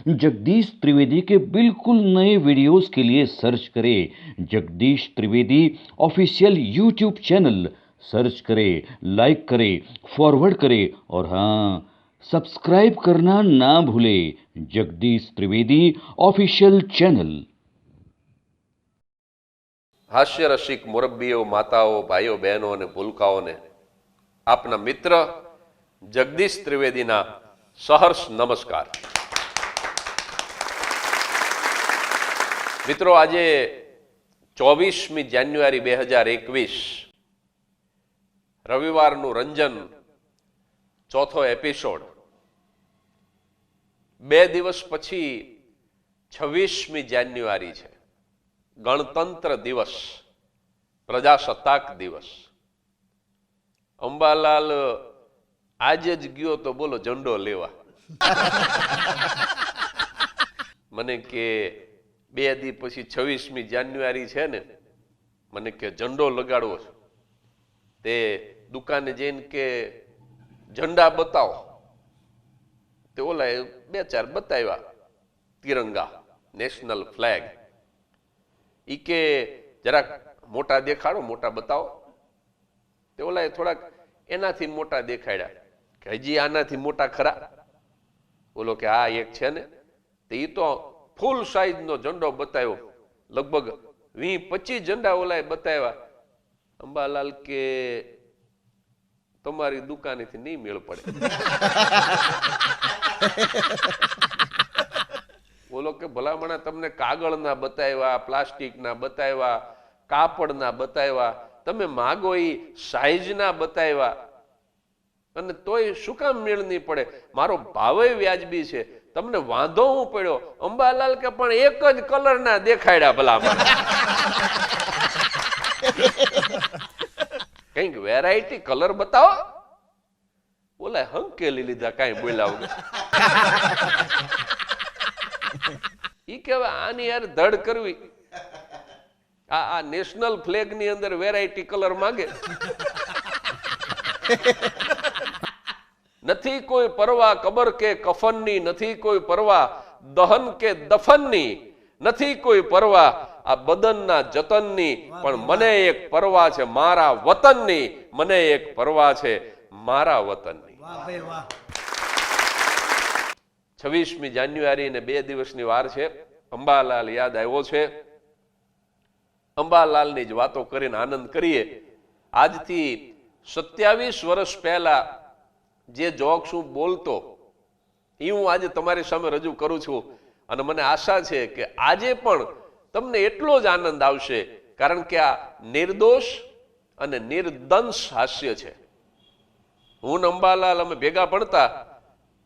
जगदीश त्रिवेदी के बिल्कुल नए वीडियोस के लिए सर्च करें Jagdish Trivedi official YouTube channel. Search करें, लाइक करें, फॉरवर्ड करें और हाँ, सब्सक्राइब करना ना भूलें जगदीश त्रिवेदी ऑफिशियल चैनल। હાસ્ય રસિક મુરબ્બીઓ, માતાઓ, ભાઈઓ, બહેનો અને ભૂલકાઓને આપના મિત્ર જગદીશ ત્રિવેદીના સહર્ષ નમસ્કાર। મિત્રો, આજે 24મી જાન્યુઆરી 2021 રવિવારનું રંજન ચોથો એપિસોડ। 2 દિવસ પછી 26મી જાન્યુઆરી છે, ગણતંત્ર દિવસ, પ્રજાસત્તાક દિવસ। અંબાલાલ આજે જ ગયો તો બોલો ઝંડો લેવા। મને કે 2 દી પછી 26મી જાન્યુઆરી છે ને, મને કે ઝંડો લગાડવો છે। તે દુકાને જઈને કે ઝંડા બતાવો, તે ઓલા 2-4 બતાવ્યા તિરંગા, નેશનલ ફ્લેગ। ઈ કે જરાક મોટા દેખાડો, મોટા બતાવો। તે ઓલા થોડાક એનાથી મોટા દેખાડ્યા કે હજી આનાથી મોટા ખરા? બોલો કે આ એક છે ને, તે ઈ તો ફૂલ સાઈઝનો ઝંડો બતાવ્યો, લગભગ 20-25 ઝંડા ઓલાએ બતાવ્યા। અંબાલાલ કે તમારી દુકાનેથી નહીં મેળ પડે। બોલો કે ભલામણા તમને કાગળના બતાવ્યા, પ્લાસ્ટિકના બતાવ્યા, કાપડના બતાવ્યા, તમે માગો એ સાઈઝના બતાવ્યા, અને તોય શું કામ મેળ નહીં પડે? મારો ભાવે વ્યાજબી છે, તમને વાંધો હું પડ્યો? અંબાલાલ કે પણ એક જ કલરના દેખાડ્યા ભલામણ, કઈક વેરાયટી કલર બતાવો। બોલે હંકેલી લીધા, કાંઈ બોલ્યા વગર। ઈ કહેવાય આની યાર ધડ કરવી, આ નેશનલ ફ્લેગ ની અંદર વેરાયટી કલર માંગે। નથી કોઈ પરવા કબર કે કફનની, નથી કોઈ પરવા દહન કે દફનની, નથી કોઈ પરવા આ બદનના જતનની, પણ મને એક પરવા છે મારા વતનની, મને એક પરવા છે મારા વતનની। 26મી જાન્યુઆરી ને 2 દિવસની વાર છે। અંબાલાલ યાદ આવ્યો છે, અંબાલાલની જ વાતો કરીને આનંદ કરીએ। આજથી 27 વર્ષ પહેલા જે જોક્સ હું બોલતો એ હું આજે તમારી સામે રજૂ કરું છું, અને મને આશા છે કે આજે પણ તમને એટલો જ આનંદ આવશે, કારણ કે આ નિર્દોષ અને નિર્દંશ હાસ્ય છે। હું ને અંબાલાલ અમે ભેગા ભણતા,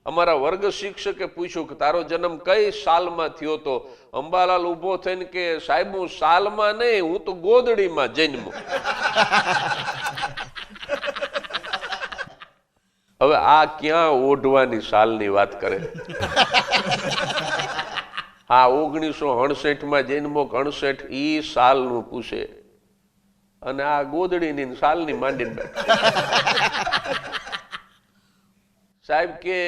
અમારા વર્ગ શિક્ષકે પૂછ્યું કે તારો જન્મ કઈ સાલમાં થયો તો? અંબાલાલ ઉભો થઈને કે સાહેબ હું સાલમાં નહીં, હું તો ગોદડીમાં જન્મો। હવે આ ક્યાં ઓઢવાની સાલની વાત કરે? આ 1968માં જન્મો, 68 ઈ સાલનું પૂછે, અને આ ગોદડીની સાલની માંડીને બેઠ। સાહેબ કે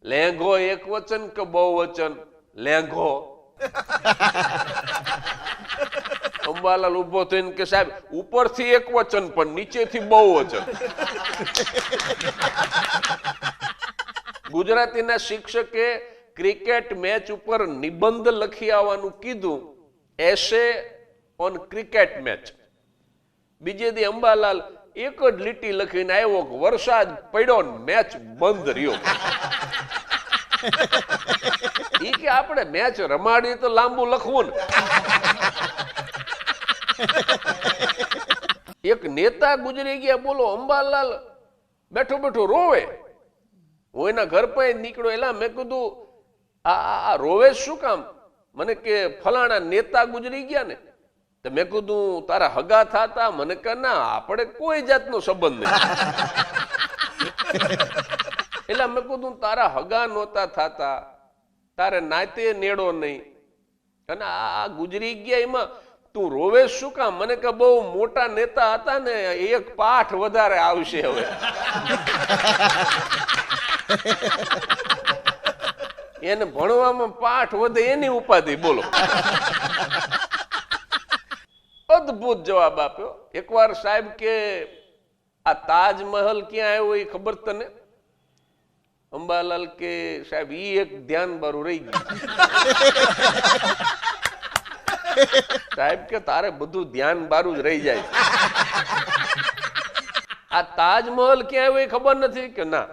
લેંઘો એક વચન કે બહુવચન? લેંઘો। અંબાલાલ ઉભો થઈને કે સાહેબ ઉપરથી એક વચન પણ નીચેથી બહુવચન। ગુજરાતીના શિક્ષકે ક્રિકેટ મેચ ઉપર નિબંધ લખી આવવાનું કીધું, એસે ઓન ક્રિકેટ મેચ। બીજે દી અંબાલાલ એક જ લીટી લખીને આવ્યો કે વરસાદ પડ્યો ને મેચ બંધ રહ્યો। ઈ કે આપણે મેચ રમાડી તો લાંબુ લખવું ને। એક નેતા ગુજરી ગયા, બોલો અંબાલાલ બેઠો બેઠો રોવે। હું એના ઘર પર નીકળ્યો, એલા મેં કીધું આ રોવે શું કામ? મને કે ફલાણા નેતા ગુજરી ગયા ને। તો મેં કીધું તારા હગા થાતા? મને કે ના, આપણે કોઈ જાતનો સંબંધ નહીં। એટલે મેં કીધું તારા હગા નહોતા થાતા, તારે નાતે નેડો નહીં, અને આ ગુજરી ગયા એમાં તું રોવે શું કામ? મને કે બહુ મોટા નેતા હતા ને, એક પાઠ વધારે આવશે હવે। એને ભણવામાં પાઠ વધે એની ઉપાધિ. બોલો, અદ્ભુત જવાબ આપ્યો. એકવાર સાહેબ કે આ તાજમહલ ક્યાં આવ્યો એ ખબર તને? અંબાલાલ કે સાહેબ ઈ એક ધ્યાન બારું રહી ગયું. સાહેબ કે તારે બધું ધ્યાન બારું જ રહી જાય. આ તાજમહલ ક્યાં આવ્યો એ ખબર નથી? કે ના,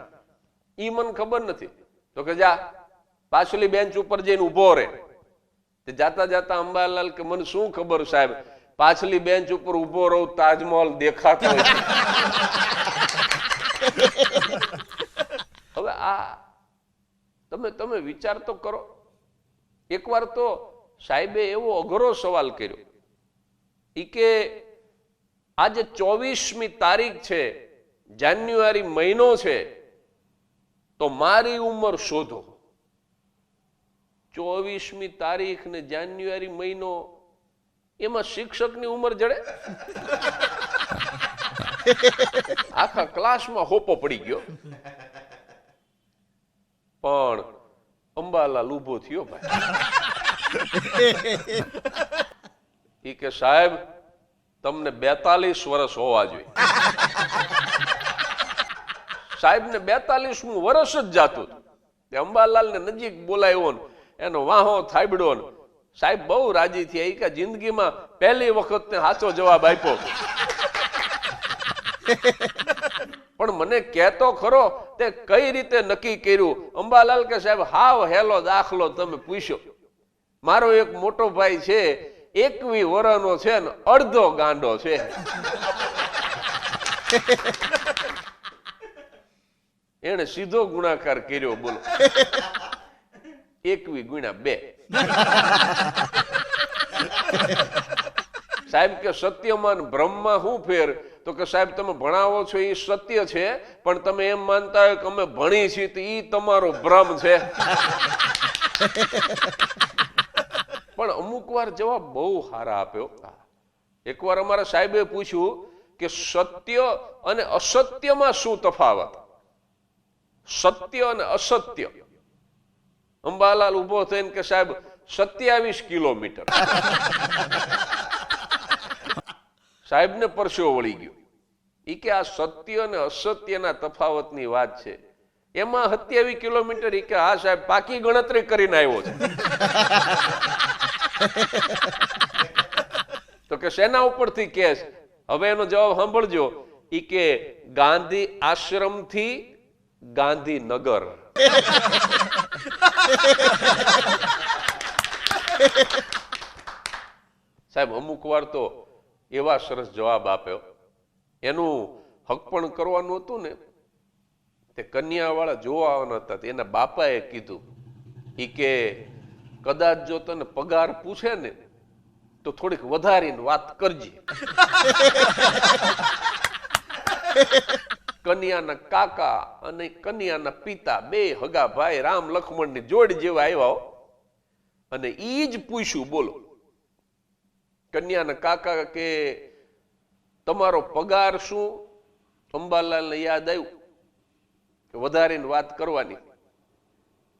ઈ મને ખબર નથી. તો કે જા પાછલી બેન્ચ ઉપર જઈને ઉભો રહે. જાતા જાતા અંબાલાલ કે મને શું ખબર સાહેબ, પાછલી બેન્ચ ઉપર ઉભો રહું તાજમહલ દેખાતો હોય. હવે આ તમે વિચાર તો કરો. એકવાર તો સાહેબે એવો અઘરો સવાલ કર્યો. ઈ કે આજે 24મી તારીખ છે, જાન્યુઆરી મહિનો છે, તો મારી ઉંમર શોધો. 24મી તારીખ ને જાન્યુઆરી મહિનો, એમાં શિક્ષકની ઉંમર જડે? આખા ક્લાસમાં હોપો પડી ગયો. પણ અંબાલાલ ઉભો થયો ભાઈ. ઈ કે સાહેબ તમને 42 વર્ષ હોવા જોઈએ. સાહેબ ને 42મું વર્ષ જ જાતું. અંબાલાલ ને નજીક બોલાવ્યો, એનો વાહો થાબડો. સાહેબ બહુ રાજી થયા. ઈ કે જિંદગીમાં પહેલી વખત ને સાચો જવાબ આપ્યો. પણ મને કહેતો ખરો તે કઈ રીતે નક્કી કર્યું? અંબાલાલ કે સાહેબ હાવ હેલો દાખલો તમે પૂછ્યો. મારો એક મોટો ભાઈ છે, 21 વર્ષનો છે ને અડધો ગાંડો છે. એને સીધો ગુણાકાર કર્યો. બોલો, 21 ગુણ્યા 2. સાહેબ કે સત્યમાં બ્રહ્મમાં શું ફેર? તો કે સાહેબ તમે ભણાવો છો એ સત્ય છે, પણ તમે એમ માનતા હોય કે અમે ભણી છીએ તો એ તમારો ભ્રમ છે. પણ અમુક વાર જવાબ બહુ સારા આપ્યો. એકવાર અમારા સાહેબે પૂછ્યું કે સત્ય અને અસત્યમાં શું તફાવત? સત્ય અને અસત્ય. અંબાલાલ ઉભો થઈને કે સાહેબ 27 કિલોમીટર. સાહેબને પરસેવો વળી ગયો. ઈ કે આ સત્ય અને અસત્યના તફાવતની વાત છે, એમાં 27 કિલોમીટર. ઈ કે હા સાહેબ પાકી ગણતરી કરીને આવ્યો છે. તો કે શેના ઉપરથી કેસ? હવે એનો જવાબ સાંભળજો. ઈ કે ગાંધી આશ્રમથી ગાંધીનગર. સાહેબ અમુક વાર તો એવા સરસ જવાબ આપ્યો. એનું હક પણ કરવાનું હતું ને, તે કન્યા વાળા જોવા આવવાના હતા. એના બાપાએ કીધું, ઈ કે કદાચ જો તને પગાર પૂછે ને તો થોડીક વધારીને વાત કરજે. કન્યાના કાકા અને કન્યાના પિતા બે હગા ભાઈ રામ લક્ષ્મણની જોડી જેવા આવ્યા. અને ઈ જ પૂછ્યું. બોલો, કન્યાના કાકા કે તમારો પગાર શું? અંબાલાલને યાદ આવ્યું કે વધારીને વાત કરવાની.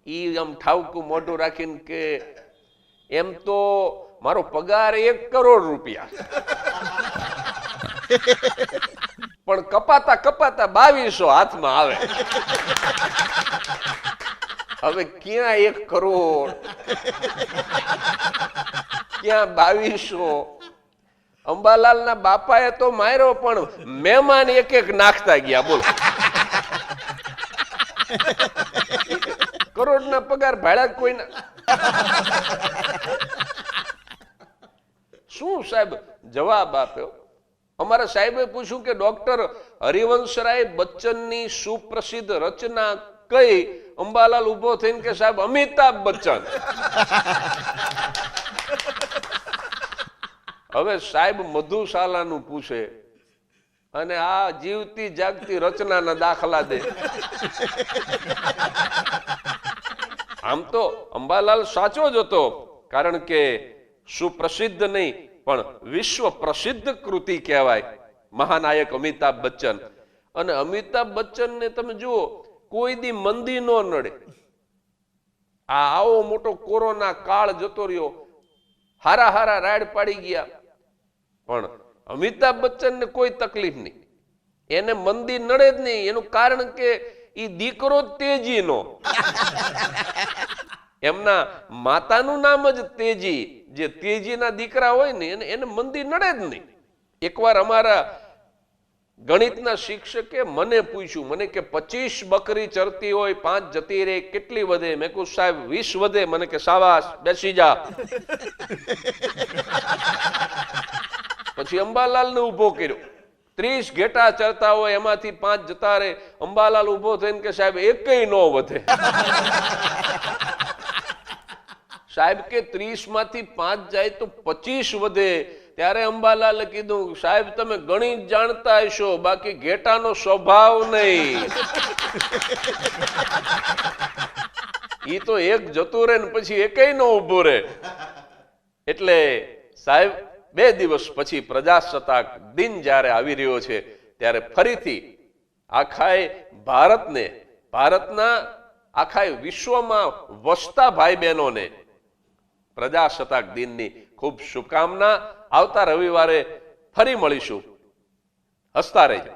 ઈ આમ ઠાવકું મોઢું રાખીને કે એમ તો મારો પગાર 1 કરોડ રૂપિયા, પણ કપાતા કપાતા 2200 હાથમાં આવે. હવે ક્યાં 1 કરોડ, ક્યાં 2200? અંબાલાલના બાપાએ તો માર્યો, પણ મહેમાન એક એક નાખતા ગયા. બોલો, કરોડના પગાર ભાડા કોઈના. શું સાહેબ જવાબ આપ્યો? અમારા સાહેબે પૂછ્યું કે ડોક્ટર હરિવંશરાય બચ્ચનની સુપ્રસિદ્ધ રચના કઈ? અંબાલાલ ઉભો થઈને કે સાહેબ અમિતાભ બચ્ચન. હવે સાહેબ મધુશાલાનું પૂછે અને આ જીવતી જાગતી રચનાના દાખલા દે. આમ તો અંબાલાલ સાચો જ હતો, કારણ કે સુપ્રસિદ્ધ નહીં પણ વિશ્વ પ્રસિદ્ધ કૃતિ કહેવાય મહાનાયક અમિતાભ બચ્ચન. અને અમિતાભ બચ્ચનને તમે જુઓ, કોઈ દી મંદી નો નડે. આ આવો મોટો કોરોના કાળ જતો રહ્યો, હારા હારા રાડ પાડી ગયા, પણ અમિતાભ બચ્ચનને કોઈ તકલીફ નહીં, એને મંદી નડે જ નહીં. એનું કારણ કે ઈ દીકરો જ તેજીનો, એમના માતાનું નામ જ તેજી, જે તેજીના દીકરા હોય ને એને મંદી નડે જ નહીં. એકવાર અમારા ગણિતના શિક્ષકે મને પૂછ્યું, મને કે 25 બકરી ચરતી હોય, 5 જતી રહે, કેટલી વધે? મેં કહ્યું સાહેબ 20 વધે. મને કે શાબાશ, બેસી જા. પછી અંબાલાલને ઊભો કર્યો, 30 ઘેટા ચરતા હોય, એમાંથી 5 જતા રહે. અંબાલાલ ઊભો થઈને કે સાહેબ એકેય નો વધે. સાહેબ કે 30 માંથી 5 જાય તો 25 વધે. ત્યારે અંબાલાલે કીધું સાહેબ તમે ગણિત જાણતા હશો, બાકી ઘેટાનો સ્વભાવ નહીં. ઈ તો એક જતું રહે ને પછી એકેય નો ઊભો રહે. એટલે સાહેબ 2 દિવસ પછી પ્રજાસત્તાક દિન જ્યારે આવી રહ્યો છે, ત્યારે ફરીથી આખાય ભારતને, ભારતના આખાય વિશ્વમાં વસતા ભાઈ બહેનોને પ્રજાસત્તાક દિનની ખૂબ શુભકામના. આવતા રવિવારે ફરી મળીશું. હસતા રહેજો.